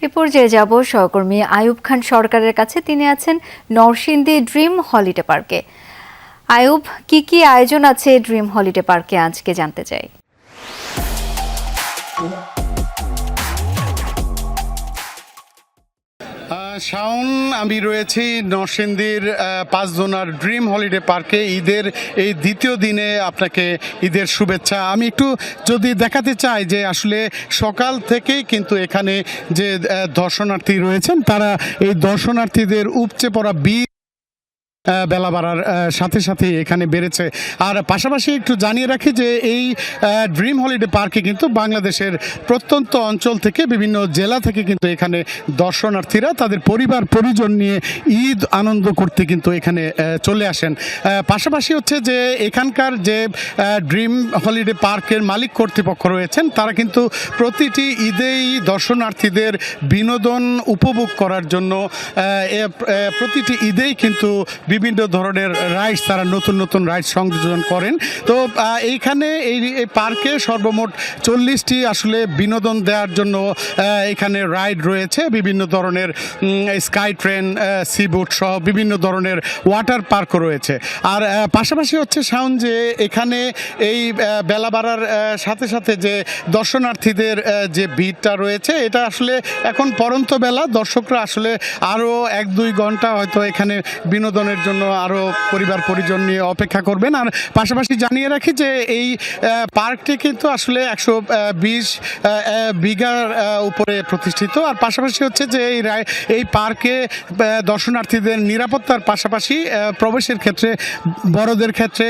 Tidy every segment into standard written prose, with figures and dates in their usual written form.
এ পর্যায়ে যাব সহকর্মী আয়ুব খান সরকারের কাছে। তিনি আছেন নরসিংদী ড্রিম হলিডে পার্কে। আয়ুব, কি আয়োজন আছে ড্রিম হলিডে পার্কে আজকে জানতে চাই। শাওন, আমি রয়েছি নরসিংদীর 5 জোনার ড্রিম হলিডে পার্কে। ঈদের এই দ্বিতীয় দিনে আপনাকে ঈদের শুভেচ্ছা। আমি একটু যদি দেখাতে চাই যে আসলে সকাল থেকেই কিন্তু এখানে যে দর্শনার্থী রয়েছেন তারা এই দর্শনার্থীদের উপচে পড়া বেলা বাড়ার সাথে সাথে এখানে বেড়েছে। আর পাশাপাশি একটু জানিয়ে রাখি যে এই ড্রিম হলিডে পার্কে কিন্তু বাংলাদেশের প্রত্যন্ত অঞ্চল থেকে বিভিন্ন জেলা থেকে কিন্তু এখানে দর্শনার্থীরা তাদের পরিবার পরিজন নিয়ে ঈদ আনন্দ করতে কিন্তু এখানে চলে আসেন। পাশাপাশি হচ্ছে যে এখানকার যে ড্রিম হলিডে পার্কের মালিক কর্তৃপক্ষ রয়েছেন তারা কিন্তু প্রতিটি ঈদেই দর্শনার্থীদের বিনোদন উপভোগ করার জন্য প্রতিটি ঈদেই কিন্তু বিভিন্ন ধরনের রাইডস, তারা নতুন নতুন রাইডস সংযোজন করেন। তো এইখানে এই পার্কে সর্বমোট 40টি আসলে বিনোদন দেওয়ার জন্য এখানে রাইড রয়েছে। বিভিন্ন ধরনের স্কাই ট্রেন, সি বোট সহ বিভিন্ন ধরনের ওয়াটার পার্কও রয়েছে। আর পাশাপাশি হচ্ছে শাওন যে এখানে এই বেলা বাড়ার সাথে সাথে যে দর্শনার্থীদের যে ভিড়টা রয়েছে এটা আসলে এখন পরন্ত বেলা, দর্শকরা আসলে আরও 1-2 ঘন্টা হয়তো এখানে বিনোদনের জন্য আরও পরিবার পরিজন নিয়ে অপেক্ষা করবেন। আর পাশাপাশি জানিয়ে রাখি যে এই পার্কটি কিন্তু আসলে 120 বিঘার উপরে প্রতিষ্ঠিত। আর পাশাপাশি হচ্ছে যে এই পার্কে দর্শনার্থীদের নিরাপত্তার পাশাপাশি প্রবেশের ক্ষেত্রে বড়দের ক্ষেত্রে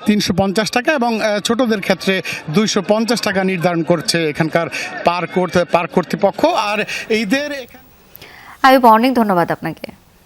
350 টাকা এবং ছোটদের ক্ষেত্রে 250 টাকা নির্ধারণ করছে এখানকার পার্ক কর্তৃপক্ষ। আর ঈদের আয়ুব, অনেক ধন্যবাদ আপনাকে।